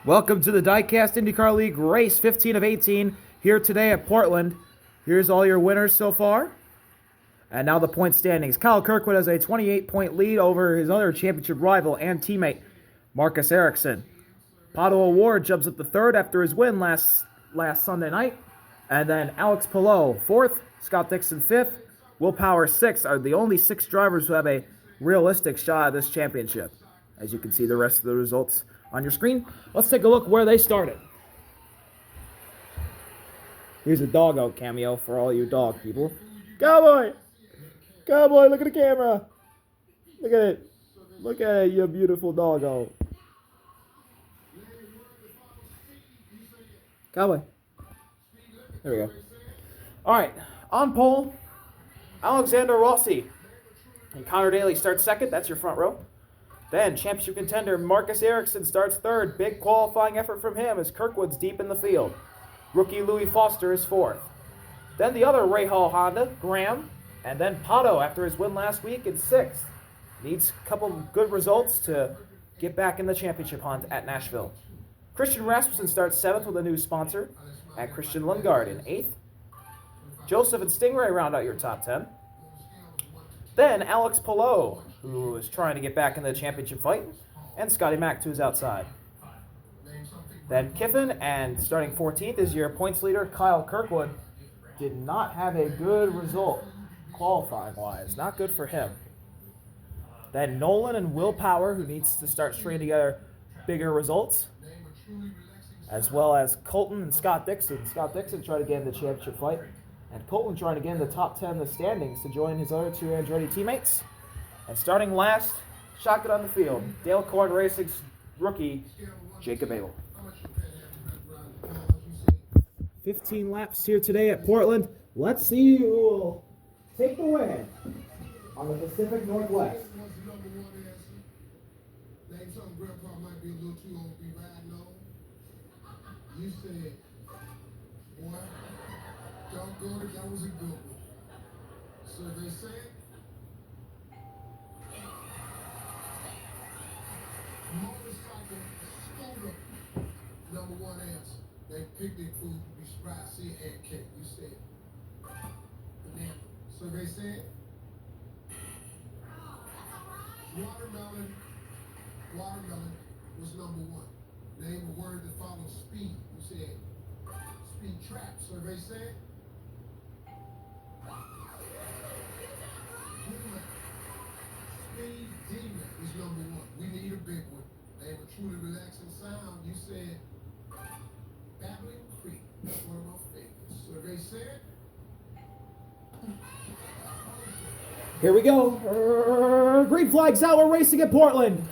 Welcome to the Diecast Indycar League race 15 of 18 here today at Portland. Here's all your winners so far. And now the point standings. Kyle Kirkwood has a 28-point lead over his other championship rival and teammate, Marcus Ericsson. Pato Award jumps up to third after his win last Sunday night. And then Alex Pillow, fourth. Scott Dixon, fifth. Will Power, sixth, are the only six drivers who have a realistic shot at this championship. As you can see the rest of the results on your screen. Let's take a look where they started. Here's a doggo cameo for all you dog people. Cowboy! Cowboy, look at the camera! Look at it. Look at it, you beautiful doggo. Cowboy. There we go. Alright, on pole, Alexander Rossi. And Connor Daly starts second. That's your front row. Then championship contender Marcus Ericsson starts third. Big qualifying effort from him as Kirkwood's deep in the field. Rookie Louis Foster is fourth. Then the other Ray Hall Honda, Graham. And then Pato after his win last week in sixth. Needs a couple good results to get back in the championship hunt at Nashville. Christian Rasmussen starts seventh with a new sponsor. And Christian Lundgaard in eighth. Joseph and Stingray round out your top 10. Then Alex Pillow, who is trying to get back in the championship fight, and Scotty Mack, who's outside. Then Kiffin, and starting 14th is your points leader, Kyle Kirkwood. Did not have a good result qualifying-wise. Not good for him. Then Nolan and Will Power, who needs to start stringing together bigger results, as well as Colton and Scott Dixon. Scott Dixon trying to get in the championship fight, and Colton trying to get in the top 10 in the standings to join his other two Andretti teammates. And starting last, shotgun on the field, Dale Cord Racing's rookie, Jacob Abel. 15 laps here today at Portland. Let's see who will take the win on the Pacific Northwest. You said, boy, doggone it, that was a good one. So they said, motorcycle scooter, number one answer. They picnic food, you surprised, see an ant cake. You said, banana. So they said, watermelon was number one. Name a word that follows speed. You said speed trap. Survey said demon. Speed demon is number one. We need a big one. Name a truly relaxing sound. You said babbling creek. That's one of my favorites. Survey said. Here we go. Green flags out. We're racing at Portland.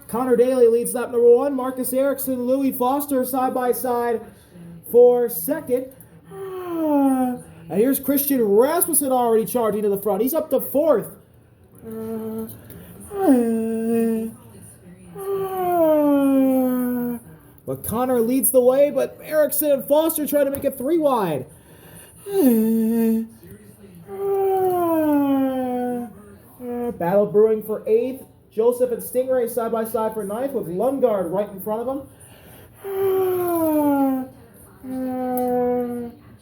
Connor Daly leads lap number one. Marcus Ericsson, Louis Foster side by side for second. And here's Christian Rasmussen already charging to the front. He's up to fourth. But Connor leads the way, but Ericsson and Foster try to make it three wide. Battle brewing for 8th. Joseph and Stingray side by side for 9th with Lundgaard right in front of them.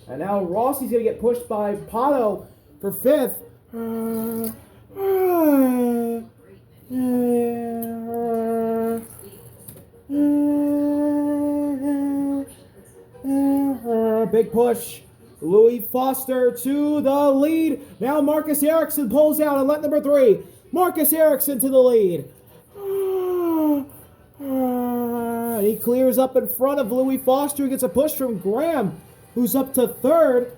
And now Rossi's going to get pushed by Pato for 5th. Big push. Louis Foster to the lead. Now Marcus Ericsson pulls out on lap number 3. Marcus Ericsson to the lead. He clears up in front of Louis Foster. He gets a push from Graham, who's up to 3rd.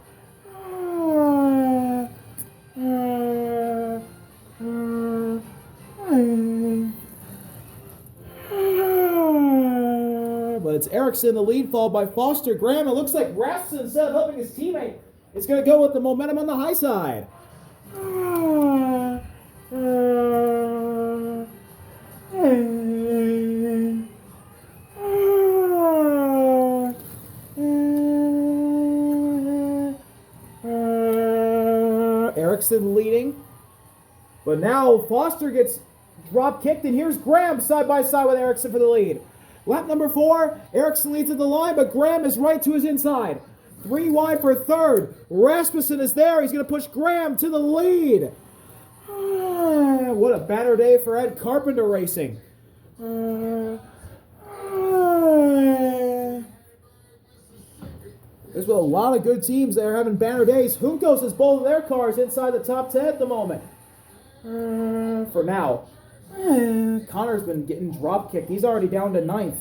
But it's Ericsson in the lead, followed by Foster. Graham, it looks like Rasmussen, instead of helping his teammate, is going to go with the momentum on the high side. Ericsson leading. But now Foster gets drop kicked, and here's Graham side by side with Ericsson for the lead. Lap number 4, Ericsson leads at the line, but Graham is right to his inside. 3 wide for 3rd. Rasmussen is there. He's going to push Graham to the lead. What a banner day for Ed Carpenter Racing. There's been a lot of good teams that are having banner days. Juncos has both of their cars inside the top 10 at the moment. For now. Connor's been getting drop kicked. He's already down to 9th.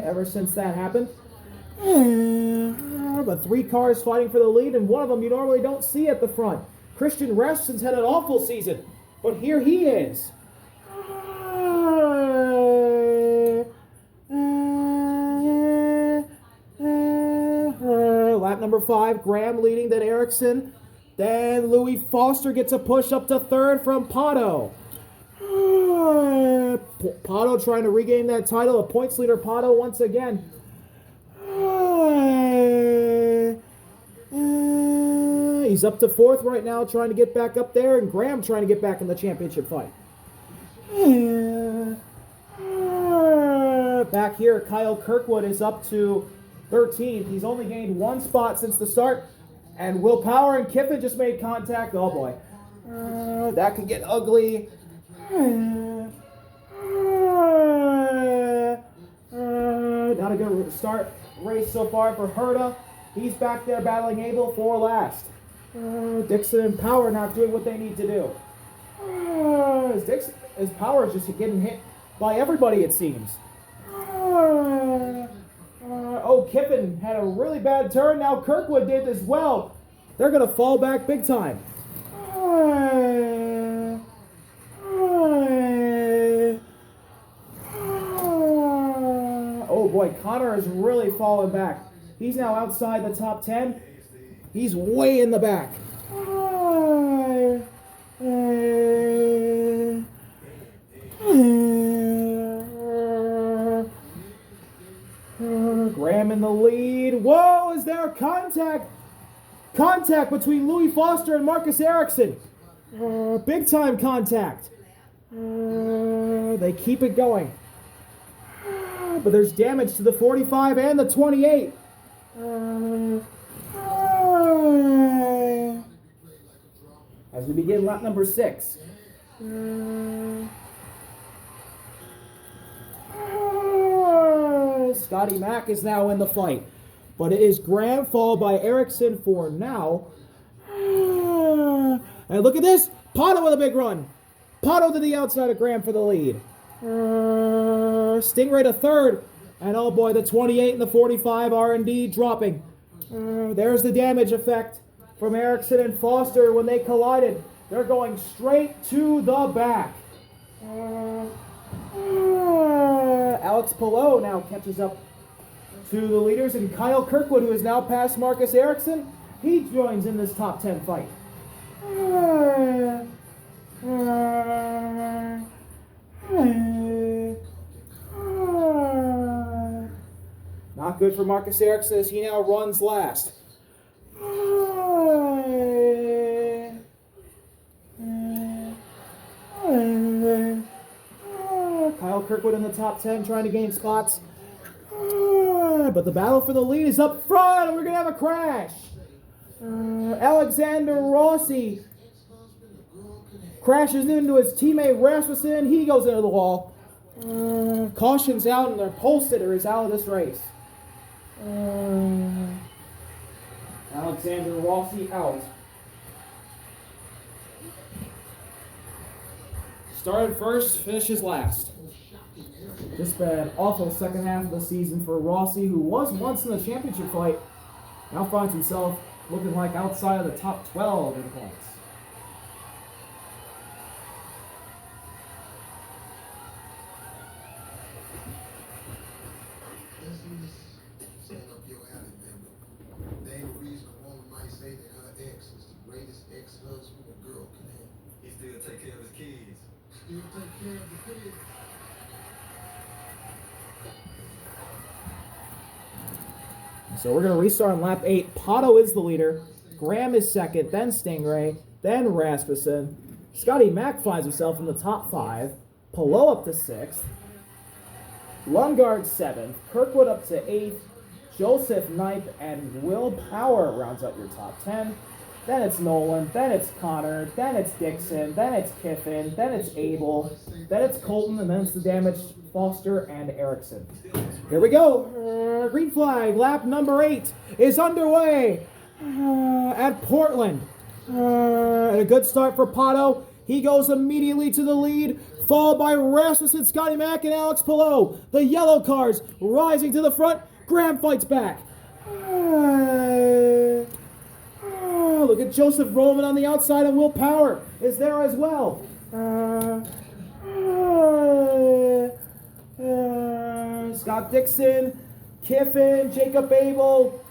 Ever since that happened. But 3 cars fighting for the lead, and one of them you normally don't see at the front. Christian Rasmussen's had an awful season, but here he is. Lap number 5, Graham leading, then Ericsson. Then Louis Foster gets a push up to 3rd from Pato. Pato trying to regain that title. A points leader, Pato, once again. He's up to 4th right now, trying to get back up there, and Graham trying to get back in the championship fight. Back here, Kyle Kirkwood is up to 13th. He's only gained 1 spot since the start. And Will Power and Kiffin just made contact. Oh boy. That could get ugly. Not a good start race so far for Herta. He's back there battling Abel for last. Dixon and Power not doing what they need to do. His Power is just getting hit by everybody, it seems. Oh, Kiffin had a really bad turn. Now Kirkwood did as well. They're going to fall back big time. Oh boy, Connor is really falling back. He's now outside the top 10. He's way in the back. Graham in the lead. Whoa, is there contact? Contact between Louis Foster and Marcus Ericsson. Big time contact. They keep it going. But there's damage to the 45 and the 28. As we begin lap number 6. Scotty Mack is now in the fight. But it is Graham followed by Ericsson for now. And look at this. Pato with a big run. Pato to the outside of Graham for the lead. Stingray to 3rd. And oh boy, the 28 and the 45 R&D dropping. There's the damage effect from Ericsson and Foster when they collided. They're going straight to the back. Alex Pillow now catches up to the leaders, and Kyle Kirkwood, who is now past Marcus Ericsson, he joins in this top 10 fight. Not good for Marcus Ericsson as he now runs last. Kyle Kirkwood in the top 10 trying to gain spots. But the battle for the lead is up front. We're going to have a crash. Alexander Rossi crashes into his teammate Rasmussen. He goes into the wall. Caution's out, and their pole sitter is out of this race. Alexander Rossi out. Started first, finishes last. Just been an awful second half of the season for Rossi, who was once in the championship fight. Now finds himself looking like outside of the top 12 in points. So we're going to restart on lap 8. Pato is the leader. Graham is second, then Stingray, then Rasmussen. Scotty Mack finds himself in the top 5. Palou up to 6th. Lundgaard 7th. Kirkwood up to 8th. Joseph 9th. And Will Power rounds out your top 10. Then it's Nolan. Then it's Connor. Then it's Dixon. Then it's Kiffin. Then it's Abel. Then it's Colton. And then it's the damaged Foster and Erickson. Here we go. Green flag. Lap number 8 is underway at Portland. And a good start for Pato. He goes immediately to the lead, followed by Rasmussen, Scotty Mack, and Alex Palou. The yellow cars rising to the front. Graham fights back. Look at Joseph Roman on the outside, and Will Power is there as well. Scott Dixon, Kiffin, Jacob Abel,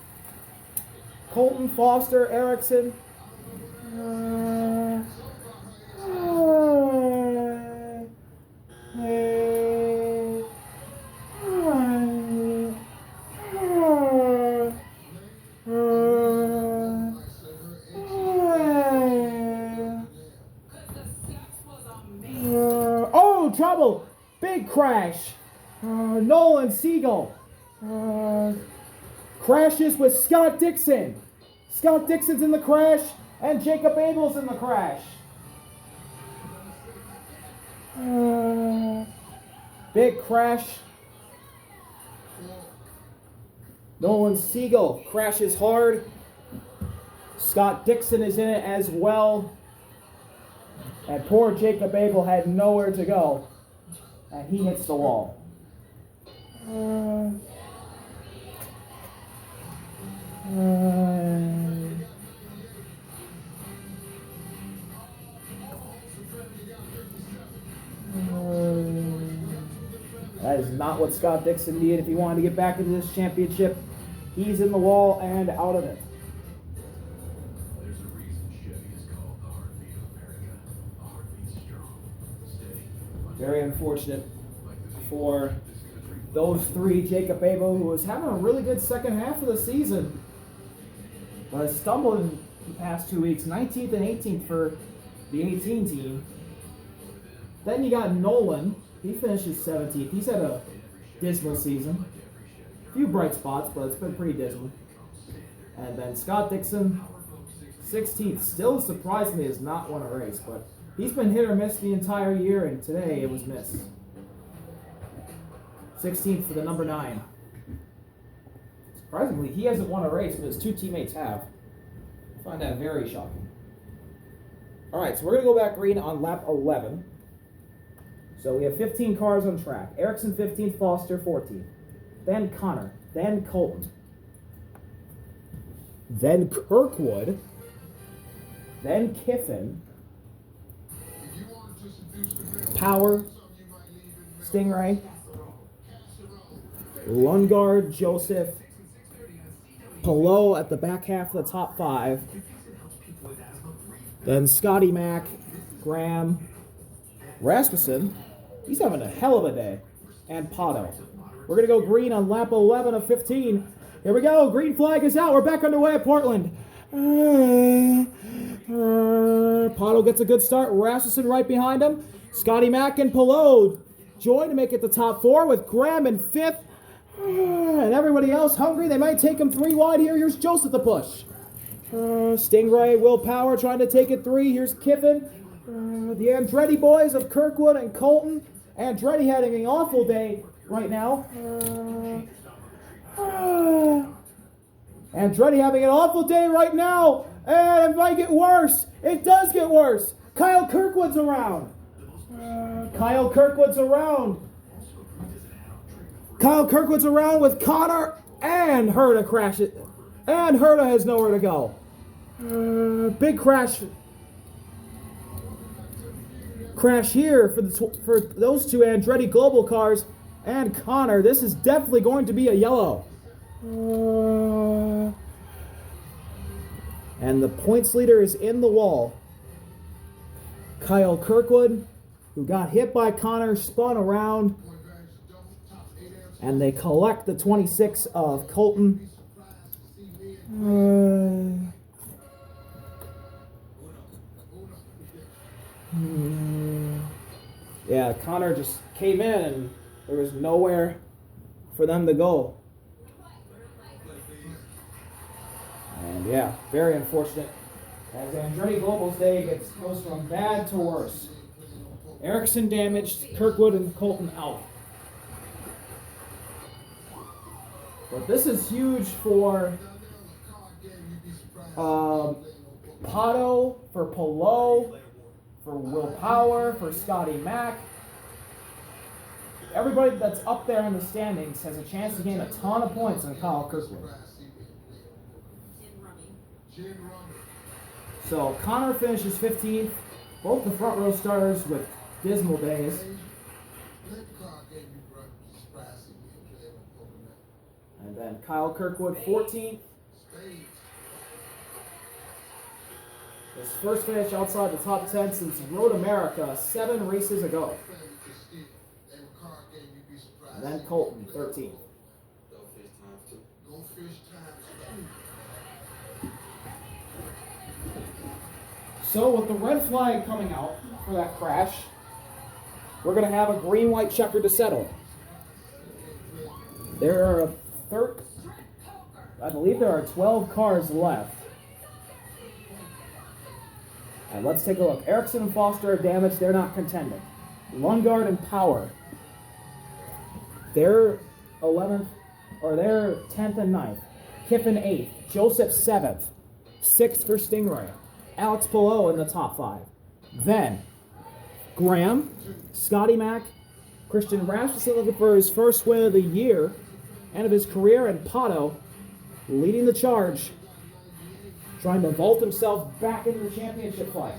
Colton Foster, Erickson. Trouble! Big crash! Nolan Siegel crashes with Scott Dixon. Scott Dixon's in the crash, and Jacob Abel's in the crash. Big crash. Nolan Siegel crashes hard. Scott Dixon is in it as well. And poor Jacob Abel had nowhere to go. And he hits the wall. That is not what Scott Dixon needed if he wanted to get back into this championship. He's in the wall and out of it. Very unfortunate for those three. Jacob Abel, who was having a really good second half of the season, but has stumbled in the past 2 weeks. 19th and 18th for the 18 team. Then you got Nolan. He finishes 17th. He's had a dismal season. A few bright spots, but it's been pretty dismal. And then Scott Dixon, 16th. Still surprisingly has not won a race, but he's been hit or miss the entire year, and today it was missed. 16th for the number 9. Surprisingly, he hasn't won a race, but his two teammates have. I find that very shocking. All right, so we're going to go back green on lap 11. So we have 15 cars on track. Erickson 15th, Foster 14th. Then Connor. Then Colton. Then Kirkwood. Then Kiffin. Power. Stingray. Lundgaard, Joseph. Palou at the back half of the top 5. Then Scotty Mack. Graham. Rasmussen. He's having a hell of a day. And Pato. We're going to go green on lap 11 of 15. Here we go. Green flag is out. We're back underway at Portland. Pato gets a good start. Rasmussen right behind him. Scotty Mack and Palou Joy to make it the top 4 with Graham in 5th. And everybody else hungry. They might take him 3 wide here. Here's Joseph the push. Stingray, Willpower trying to take it 3. Here's Kiffin. The Andretti boys of Kirkwood and Colton. Andretti having an awful day right now. Andretti having an awful day right now. And it might get worse. It does get worse. Kyle Kirkwood's around. Kyle Kirkwood's around. Kyle Kirkwood's around with Connor and Herta crashes. And Herta has nowhere to go. Big crash here for those two Andretti Global cars and Connor. This is definitely going to be a yellow. And the points leader is in the wall. Kyle Kirkwood, who got hit by Connor, spun around. And they collect the 26 of Colton. Yeah, Connor just came in and there was nowhere for them to go. And yeah, very unfortunate as Andretti Global's day goes from bad to worse. Erickson damaged, Kirkwood and Colton out. But this is huge for Pato, for Polo, for Willpower, for Scotty Mack. Everybody that's up there in the standings has a chance to gain a ton of points on Kyle Kirkwood. So Connor finishes 15th. Both the front row starters with dismal days. And then Kyle Kirkwood 14th. His first finish outside the top 10 since Road America 7 races ago. And then Colton 13th. So with the red flag coming out for that crash, we're going to have a green-white checker to settle. There are I believe there are 12 cars left. And let's take a look. Erickson and Foster are damaged. They're not contending. Lundgaard and Power. They're 11th, or they're 10th and 9th. Kiffin 8th. Joseph 7th. 6th for Stingray. Alex Pillow in the top 5. Then, Graham, Scotty Mack, Christian Rasmussen looking for his first win of the year and of his career, and Pato leading the charge, trying to vault himself back into the championship fight.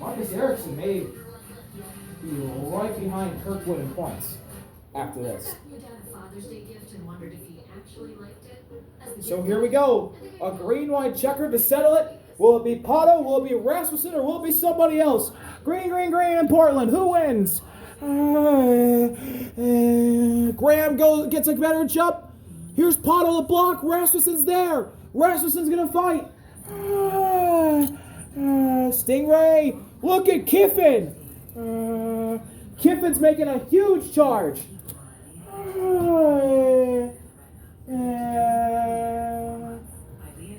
Marcus Ericsson may be right behind Kirkwood in points after this. So here we go. A green-white checker to settle it. Will it be Pato? Will it be Rasmussen? Or will it be somebody else? Green in Portland. Who wins? Graham gets a better jump. Here's Pato the block. Rasmussen's there. Rasmussen's going to fight. Stingray. Look at Kiffin. Kiffin's making a huge charge.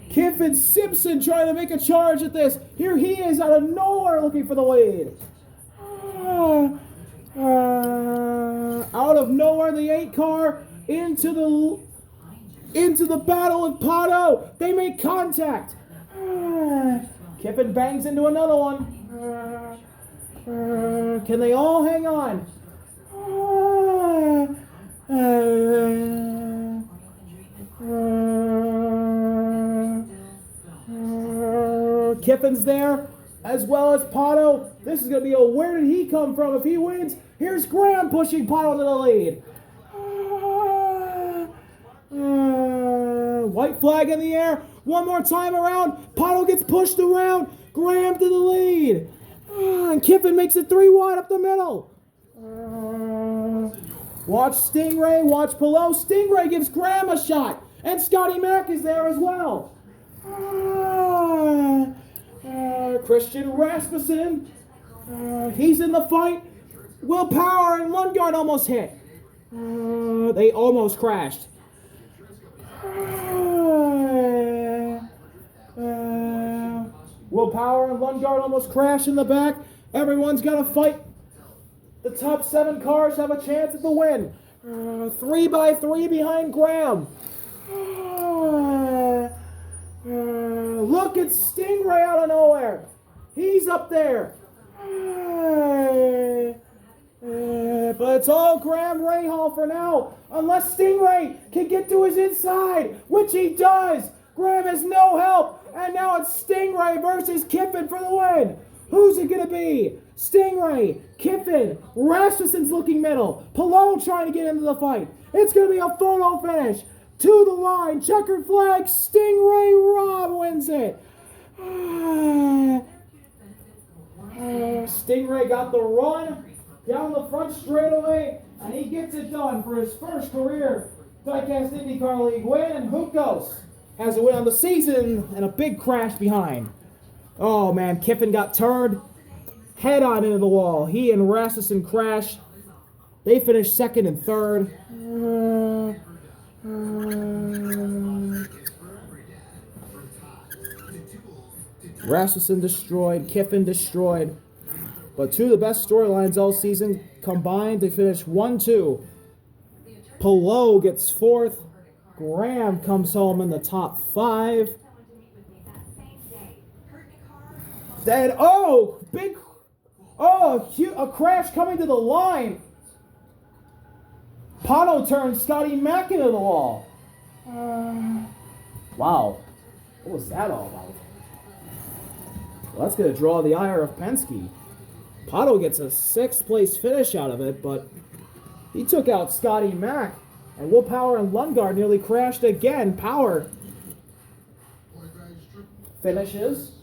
Kiffin Simpson trying to make a charge at this. Here he is out of nowhere looking for the lead. Out of nowhere, the 8 car into the battle of Pato. They make contact. Kiffin bangs into another one. Can they all hang on? Kiffin's there, as well as Pato. This is going to be a where did he come from if he wins. Here's Graham pushing Pato to the lead. White flag in the air. One more time around. Pato gets pushed around. Graham to the lead. And Kiffin makes it 3 wide up the middle. Watch Stingray. Watch Pillow. Stingray gives Graham a shot. And Scotty Mack is there as well. Christian Rasmussen. He's in the fight Will Power and Lundgaard almost hit. They almost crashed. Will Power and Lundgaard almost crashed in the back. Everyone's got to fight. The top 7 cars have a chance at the win. 3 by 3 behind Graham. Look at Stingray out of nowhere. He's up there. But it's all Graham Rahal for now. Unless Stingray can get to his inside, which he does. Graham has no help. And now it's Stingray versus Kiffin for the win. Who's it going to be? Stingray, Kiffin, Rasmussen's looking middle. Palou trying to get into the fight. It's going to be a photo finish. To the line, checkered flag, Stingray Robb wins it. Stingray got the run down the front straightaway, and he gets it done for his first career Diecast IndyCar League win, and Juncos has a win on the season and a big crash behind. Oh man, Kiffin got turned head on into the wall. He and Rasmussen crashed. They finished second and third. Rasmussen destroyed, Kiffin destroyed. But 2 of the best storylines all season combined to finish 1-2. Palou gets 4th. Graham comes home in the top 5. Then, a crash coming to the line. Pato turns Scotty Mack into the wall. Wow. What was that all about? Well, that's going to draw the ire of Penske. Pato gets a 6th place finish out of it, but he took out Scotty Mack. And Will Power and Lundgaard nearly crashed again. Power finishes.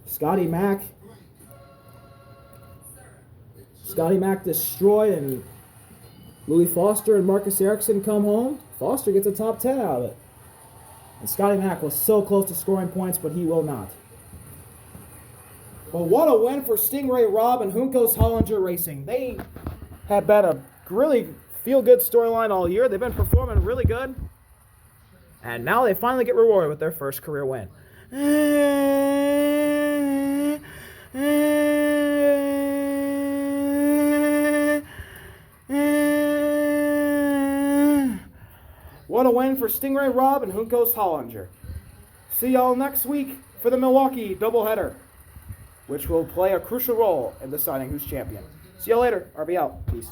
Scotty Mack destroyed, and Louis Foster and Marcus Ericsson come home. Foster gets a top 10 out of it. And Scotty Mack was so close to scoring points, but he will not. But what a win for Stingray Robb and Juncos Hollinger Racing. They have been a really feel-good storyline all year. They've been performing really good. And now they finally get rewarded with their first career win. What a win for Stingray Robb and Juncos Hollinger. See y'all next week for the Milwaukee doubleheader, which will play a crucial role in deciding who's champion. See y'all later. RB out. Peace.